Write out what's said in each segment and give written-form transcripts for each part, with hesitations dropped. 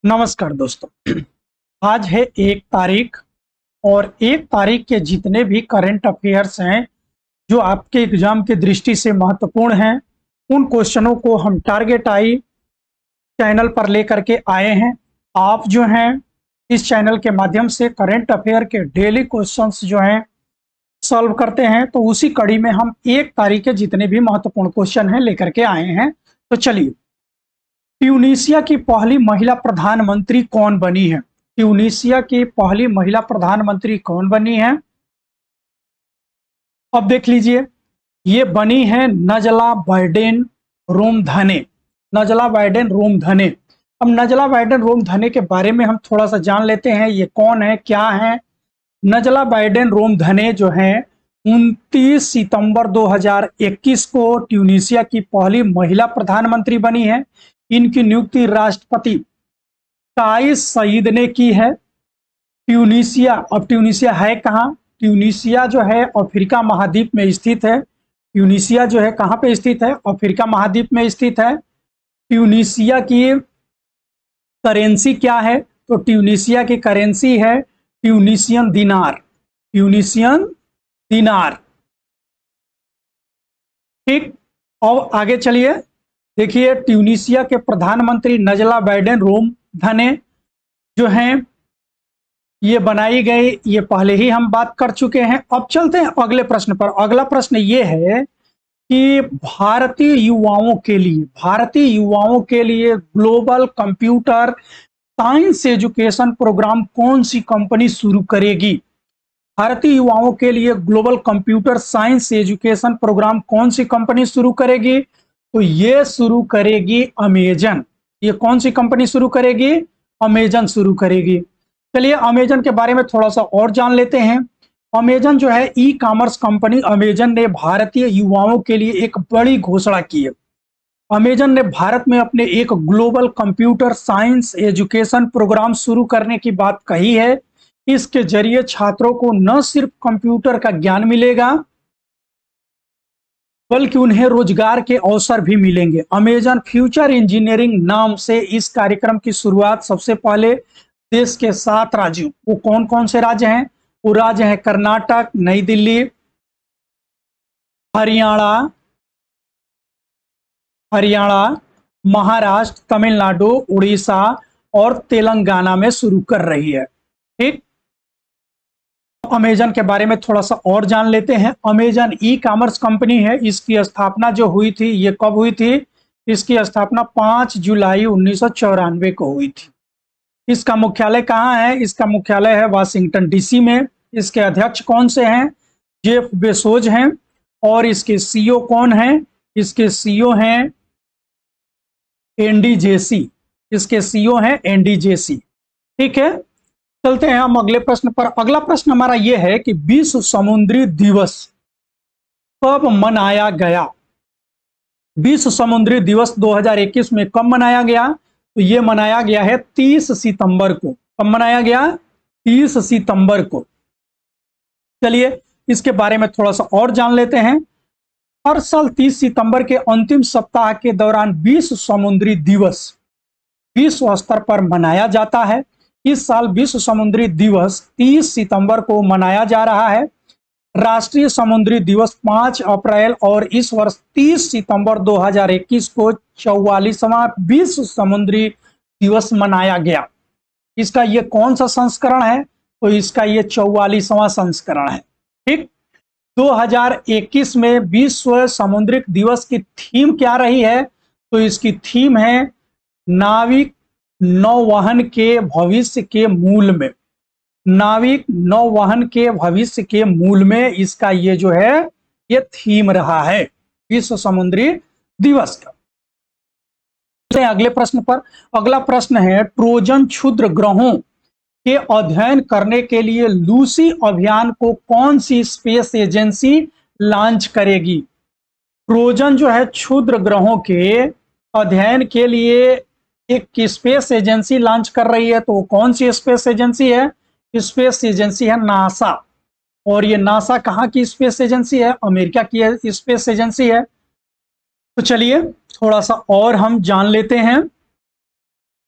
नमस्कार दोस्तों। आज है 1 तारीख और 1 तारीख के जितने भी करंट अफेयर्स हैं जो आपके एग्जाम की दृष्टि से महत्वपूर्ण हैं, उन क्वेश्चनों को हम टारगेट आई चैनल पर लेकर के आए हैं। आप जो हैं इस चैनल के माध्यम से करंट अफेयर के डेली क्वेश्चंस जो हैं सॉल्व करते हैं, तो उसी कड़ी में हम 1 तारीख के जितने भी महत्वपूर्ण क्वेश्चन हैं लेकर के आए हैं। तो चलिए, ट्यूनीशिया की पहली महिला प्रधानमंत्री कौन बनी है? ट्यूनीशिया की पहली महिला प्रधानमंत्री कौन बनी है? अब देख लीजिए, ये बनी है नजला बाइडेन रोमधने। नजला बाइडेन रोमधने। अब नजला बाइडेन रोमधने के बारे में हम थोड़ा सा जान लेते हैं, ये कौन है, क्या है। नजला बाइडेन रोमधने जो है 29 सितंबर 2021 को ट्यूनीशिया की पहली महिला प्रधानमंत्री बनी है। इनकी नियुक्ति राष्ट्रपति काइस सईद ने की है। ट्यूनीशिया, अब ट्यूनीशिया है कहाँ? ट्यूनीशिया जो है अफ्रीका महाद्वीप में स्थित है। ट्यूनीशिया जो है कहाँ पे स्थित है? अफ्रीका महाद्वीप में स्थित है। ट्यूनीशिया की करेंसी क्या है? तो ट्यूनीशिया की करेंसी है ट्यूनीशियन दिनार। ट्यूनीशियन दिनार। ठीक, और आगे चलिए, देखिए ट्यूनीशिया के प्रधानमंत्री नजला बाइडेन रोमधने जो हैं ये बनाई गई, ये पहले ही हम बात कर चुके हैं। अब चलते हैं अगले प्रश्न पर। अगला प्रश्न ये है कि भारतीय युवाओं के लिए global computer science education program कौन सी कंपनी शुरू करेगी? भारतीय युवाओं के लिए global computer science education program कौन सी कंपनी शुरू करेगी? तो ये शुरू करेगी अमेजन। ये कौन सी कंपनी शुरू करेगी? अमेजन शुरू करेगी। चलिए अमेजन के बारे में थोड़ा सा और जान लेते हैं। अमेजन जो है ई कॉमर्स कंपनी, अमेजन ने भारतीय युवाओं के लिए एक बड़ी घोषणा की है। अमेजन ने भारत में अपने एक global computer science education program शुरू करने की बात कही है। इसके जरिए छात्रों को न सिर्फ कंप्यूटर का ज्ञान मिलेगा बल्कि उन्हें रोजगार के अवसर भी मिलेंगे। अमेजन फ्यूचर इंजीनियरिंग नाम से इस कार्यक्रम की शुरुआत सबसे पहले देश के 7 राज्यों, वो कौन कौन से राज्य हैं? वो राज्य हैं कर्नाटक, नई दिल्ली, हरियाणा, महाराष्ट्र, तमिलनाडु, उड़ीसा और तेलंगाना में शुरू कर रही है। ठीक, अमेजन के बारे में थोड़ा सा और जान लेते हैं। अमेजन ई कॉमर्स कंपनी है। इसकी स्थापना जो हुई थी, ये कब हुई थी? इसकी स्थापना 5 जुलाई 1994 को हुई थी। इसका मुख्यालय कहाँ है? इसका मुख्यालय है वाशिंगटन डीसी में। इसके अध्यक्ष कौन से हैं? जेफ बेजोस हैं। और इसके सीईओ कौन हैं? इसके सीईओ हैं एंडी जेसी। इसके सीईओ हैं एंडी जेसी। ठीक है, चलते हैं हम अगले प्रश्न पर। अगला प्रश्न हमारा यह है कि विश्व समुद्री दिवस कब मनाया गया? विश्व समुद्री दिवस 2021 में कब मनाया गया? तो यह मनाया गया है 30 सितंबर को। कब मनाया गया? 30 सितंबर को। चलिए इसके बारे में थोड़ा सा और जान लेते हैं। हर साल 30 सितंबर के अंतिम सप्ताह के दौरान विश्व समुद्री दिवस विश्व स्तर पर मनाया जाता है। इस साल विश्व समुद्री दिवस 30 सितंबर को मनाया जा रहा है। राष्ट्रीय समुद्री दिवस 5 अप्रैल और इस वर्ष 30 सितंबर 2021 को 44वां विश्व समुद्री दिवस मनाया गया। इसका ये कौन सा संस्करण है? तो इसका ये 44वां संस्करण है। ठीक, 2021 में विश्व समुद्रिक दिवस की थीम क्या रही है? तो इसकी थीम है नाविक नौवहन के भविष्य के मूल में। नाविक नौवहन के भविष्य के मूल में इसका ये जो है ये थीम रहा है विश्व समुद्री दिवस का। अगले प्रश्न पर। अगला प्रश्न है ट्रोजन क्षुद्र ग्रहों के अध्ययन करने के लिए लूसी अभियान को कौन सी स्पेस एजेंसी लॉन्च करेगी? ट्रोजन जो है क्षुद्र ग्रहों के अध्ययन के लिए एक स्पेस एजेंसी लॉन्च कर रही है। तो कौन सी स्पेस एजेंसी है? स्पेस एजेंसी है नासा। और ये नासा कहाँ की स्पेस एजेंसी है? अमेरिका की स्पेस एजेंसी है। तो चलिए थोड़ा सा और हम जान लेते हैं।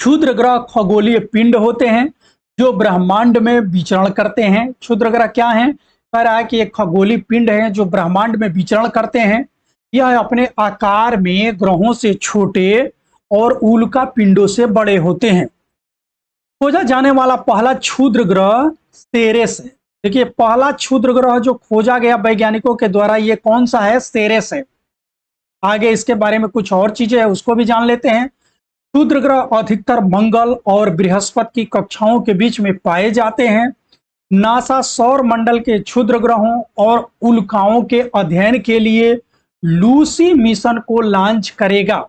क्षुद्र ग्रह खगोलीय पिंड होते हैं जो ब्रह्मांड में विचरण करते हैं। क्षुद्र ग्रह क्या हैं? कह रहा है कि एक खगोलीय पिंड है जो ब्रह्मांड में विचरण करते हैं। यह अपने आकार में ग्रहों से छोटे और उल्का पिंडों से बड़े होते हैं। खोजा जाने वाला पहला क्षुद्र ग्रह सेरेस है। देखिए, पहला क्षुद्र ग्रह जो खोजा गया वैज्ञानिकों के द्वारा, ये कौन सा है? सेरेस है। आगे इसके बारे में कुछ और चीजें हैं, उसको भी जान लेते हैं। क्षुद्र ग्रह अधिकतर मंगल और बृहस्पति की कक्षाओं के बीच में पाए जाते हैं। नासा सौर मंडल के क्षुद्र ग्रहों और उल्काओं के अध्ययन के लिए लूसी मिशन को लॉन्च करेगा,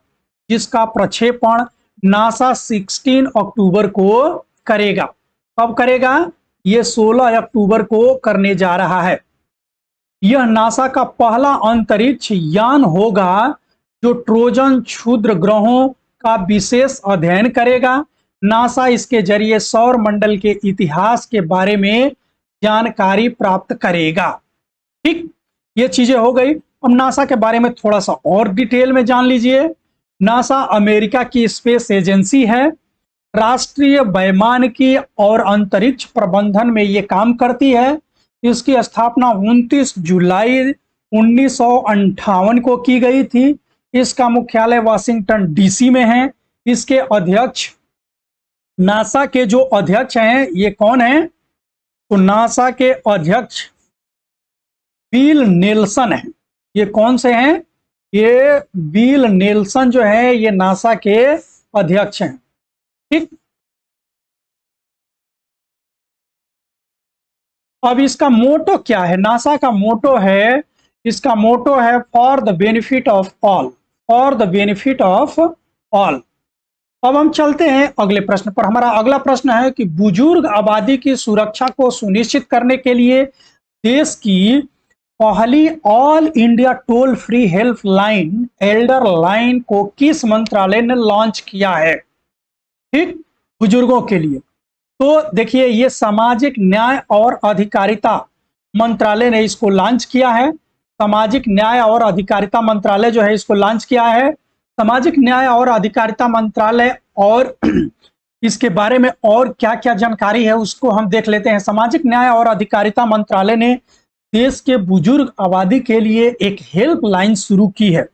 जिसका प्रक्षेपण नासा 16 अक्टूबर को करेगा। कब करेगा? ये 16 अक्टूबर को करने जा रहा है। यह नासा का पहला अंतरिक्ष यान होगा जो ट्रोजन क्षुद्र ग्रहों का विशेष अध्ययन करेगा। नासा इसके जरिए सौर मंडल के इतिहास के बारे में जानकारी प्राप्त करेगा। ठीक, ये चीजें हो गई। अब नासा के बारे में थोड़ा सा और डिटेल में जान लीजिए। नासा अमेरिका की स्पेस एजेंसी है। राष्ट्रीय वैमानिकी और अंतरिक्ष प्रबंधन में ये काम करती है। इसकी स्थापना 29 जुलाई 1958 को की गई थी। इसका मुख्यालय वाशिंगटन डीसी में है। इसके अध्यक्ष, नासा के जो अध्यक्ष हैं, ये कौन हैं? तो नासा के अध्यक्ष बिल नेल्सन हैं। ये कौन से हैं? ये बिल नेल्सन जो है, ये नासा के अध्यक्ष हैं। ठीक, अब इसका मोटो क्या है? नासा का मोटो है, इसका मोटो है for the benefit of all, for the benefit of all. अब हम चलते हैं अगले प्रश्न पर। हमारा अगला प्रश्न है कि बुजुर्ग आबादी की सुरक्षा को सुनिश्चित करने के लिए देश की पहली all India toll free helpline Elder line को किस मंत्रालय ने लॉन्च किया है? ठीक, बुजुर्गों के लिए। तो देखिए, ये सामाजिक न्याय और अधिकारिता मंत्रालय ने इसको लॉन्च किया है। सामाजिक न्याय और अधिकारिता मंत्रालय जो है, इसको लॉन्च किया है। सामाजिक न्याय और अधिकारिता मंत्रालय, और इसके बारे में और क्या क्या जानकारी है उसको हम देख लेते हैं। सामाजिक न्याय और अधिकारिता मंत्रालय ने देश के बुजुर्ग आबादी के लिए एक हेल्पलाइन शुरू की है।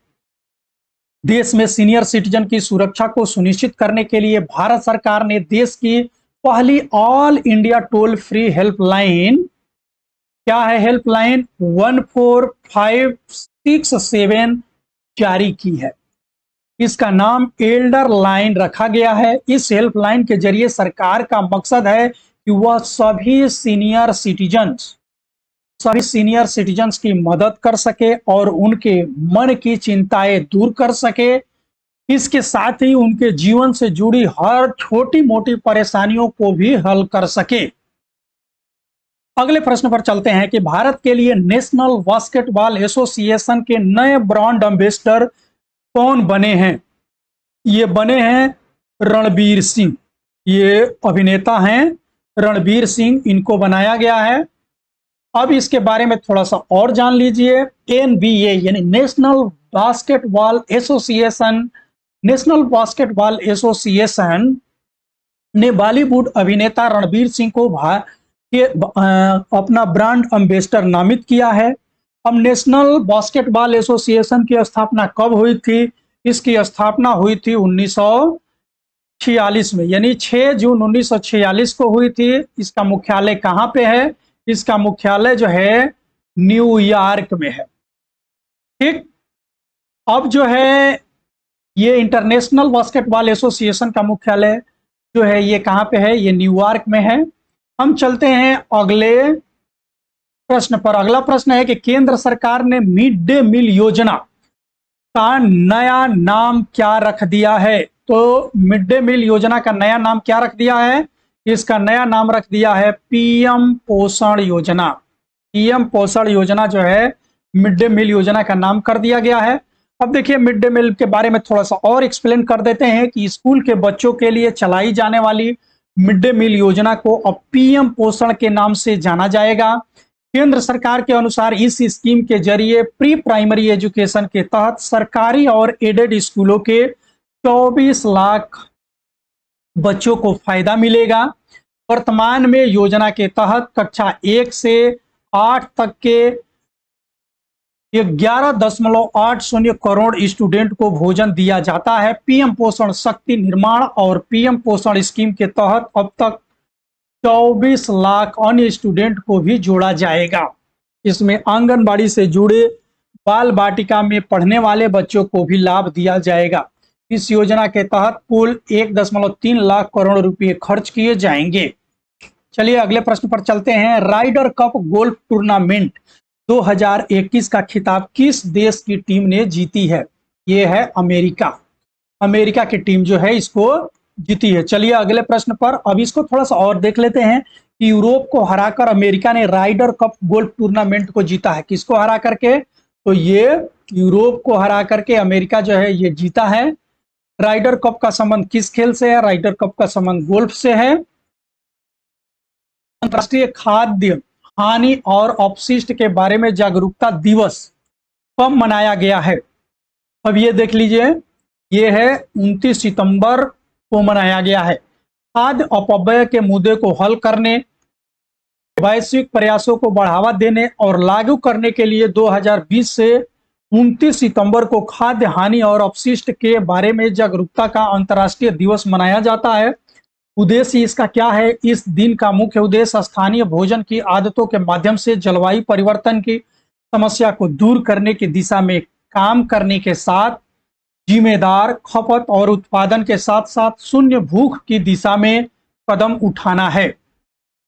देश में सीनियर सिटीजन की सुरक्षा को सुनिश्चित करने के लिए भारत सरकार ने देश की पहली all India toll free helpline, क्या है हेल्पलाइन, 14567 जारी की है। इसका नाम एल्डर लाइन रखा गया है। इस हेल्पलाइन के जरिए सरकार का मकसद है कि वह सभी सीनियर सिटीजन्स की मदद कर सके और उनके मन की चिंताएं दूर कर सके। इसके साथ ही उनके जीवन से जुड़ी हर छोटी मोटी परेशानियों को भी हल कर सके। अगले प्रश्न पर चलते हैं कि भारत के लिए नेशनल बास्केटबॉल एसोसिएशन के नए ब्रांड एम्बेसडर कौन बने हैं? ये बने हैं रणबीर सिंह। ये अभिनेता हैं रणबीर सिंह, इनको बनाया गया है। अब इसके बारे में थोड़ा सा और जान लीजिए। NBA यानी नेशनल बास्केटबॉल एसोसिएशन ने बॉलीवुड अभिनेता रणबीर सिंह को अपना ब्रांड एम्बेसडर नामित किया है। अब नेशनल बास्केटबॉल एसोसिएशन की स्थापना कब हुई थी? इसकी स्थापना हुई थी 1946 में, यानी 6 जून 1946 को हुई थी। इसका मुख्यालय कहाँ पे है? इसका मुख्यालय जो है न्यूयॉर्क में है। ठीक, अब जो है ये इंटरनेशनल बास्केटबॉल एसोसिएशन का मुख्यालय जो है ये कहाँ पे है? ये न्यूयॉर्क में है। हम चलते हैं अगले प्रश्न पर। अगला प्रश्न है कि केंद्र सरकार ने मिड डे मील योजना का नया नाम क्या रख दिया है? तो मिड डे मील योजना का नया नाम क्या रख दिया है? इसका नया नाम रख दिया है पीएम पोषण योजना। पीएम पोषण योजना जो है मिड डे मील योजना का नाम कर दिया गया है। अब देखिए, मिड डे मील के बारे में थोड़ा सा और एक्सप्लेन कर देते हैं कि स्कूल के बच्चों के लिए चलाई जाने वाली मिड डे मील योजना को अब पीएम पोषण के नाम से जाना जाएगा। केंद्र सरकार के अनुसार इस स्कीम के जरिए प्री प्राइमरी एजुकेशन के तहत सरकारी और एडेड स्कूलों के 24 लाख बच्चों को फायदा मिलेगा। वर्तमान में योजना के तहत कक्षा 1 से 8 तक के 11.80 करोड़ स्टूडेंट को भोजन दिया जाता है। पीएम पोषण शक्ति निर्माण और पीएम पोषण स्कीम के तहत अब तक 24 लाख अन्य स्टूडेंट को भी जोड़ा जाएगा। इसमें आंगनबाड़ी से जुड़े बाल बाटिका में पढ़ने वाले बच्चों को भी लाभ दिया जाएगा। इस योजना के तहत कुल 1.3 लाख करोड़ रुपए खर्च किए जाएंगे। चलिए अगले प्रश्न पर चलते हैं। राइडर कप गोल्फ टूर्नामेंट 2021 का खिताब किस देश की टीम ने जीती है? ये है अमेरिका। अमेरिका की टीम जो है इसको जीती है। चलिए अगले प्रश्न पर, अब इसको थोड़ा सा और देख लेते हैं कि यूरोप को हराकर अमेरिका ने राइडर कप गोल्फ टूर्नामेंट को जीता है। किसको हरा करके? तो ये यूरोप को हरा करके अमेरिका जो है ये जीता है। राइडर कप का संबंध किस खेल से है? राइडर कप का संबंध गोल्फ से है। अंतर्राष्ट्रीय खाद्य हानि और अपशिष्ट के बारे में जागरूकता दिवस कब मनाया गया है? अब ये देख लीजिए, ये है 29 सितंबर को मनाया गया है। खाद्य अपव्यय के मुद्दे को हल करने, वैश्विक प्रयासों को बढ़ावा देने और लागू करने के लिए 2020 से 29 सितंबर को खाद्य हानि और अपशिष्ट के बारे में जागरूकता का अंतर्राष्ट्रीय दिवस मनाया जाता है। उद्देश्य इसका क्या है? इस दिन का मुख्य उद्देश्य स्थानीय भोजन की आदतों के माध्यम से जलवायु परिवर्तन की समस्या को दूर करने की दिशा में काम करने के साथ जिम्मेदार खपत और उत्पादन के साथ साथ शून्य भूख की दिशा में कदम उठाना है।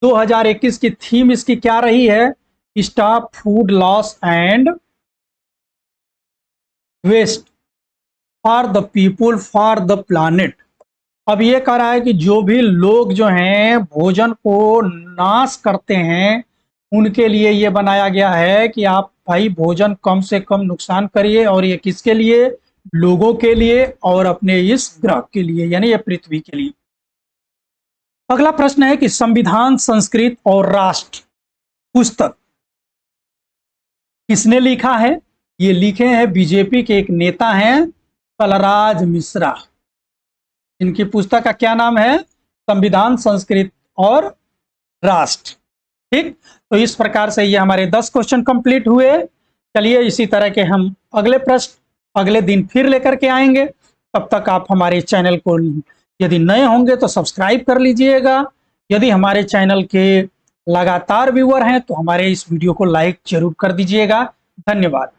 2021 की थीम इसकी क्या रही है? Stop food loss and waste for the people for the planet. अब ये कह रहा है कि जो भी लोग जो हैं भोजन को नाश करते हैं उनके लिए ये बनाया गया है कि आप भाई भोजन कम से कम नुकसान करिए, और ये किसके लिए? लोगों के लिए और अपने इस ग्रह के लिए, यानी ये पृथ्वी के लिए। अगला प्रश्न है कि संविधान, संस्कृत और राष्ट्र पुस्तक किसने लिखा है? ये लिखे हैं बीजेपी के एक नेता हैं कलराज मिश्रा। इनकी पुस्तक का क्या नाम है? संविधान, संस्कृत और राष्ट्र। ठीक, तो इस प्रकार से ये हमारे 10 क्वेश्चन कंप्लीट हुए। चलिए इसी तरह के हम अगले प्रश्न अगले दिन फिर लेकर के आएंगे। तब तक आप हमारे चैनल को यदि नए होंगे तो सब्सक्राइब कर लीजिएगा। यदि हमारे चैनल के लगातार व्यूअर हैं तो हमारे इस वीडियो को लाइक जरूर कर दीजिएगा। धन्यवाद।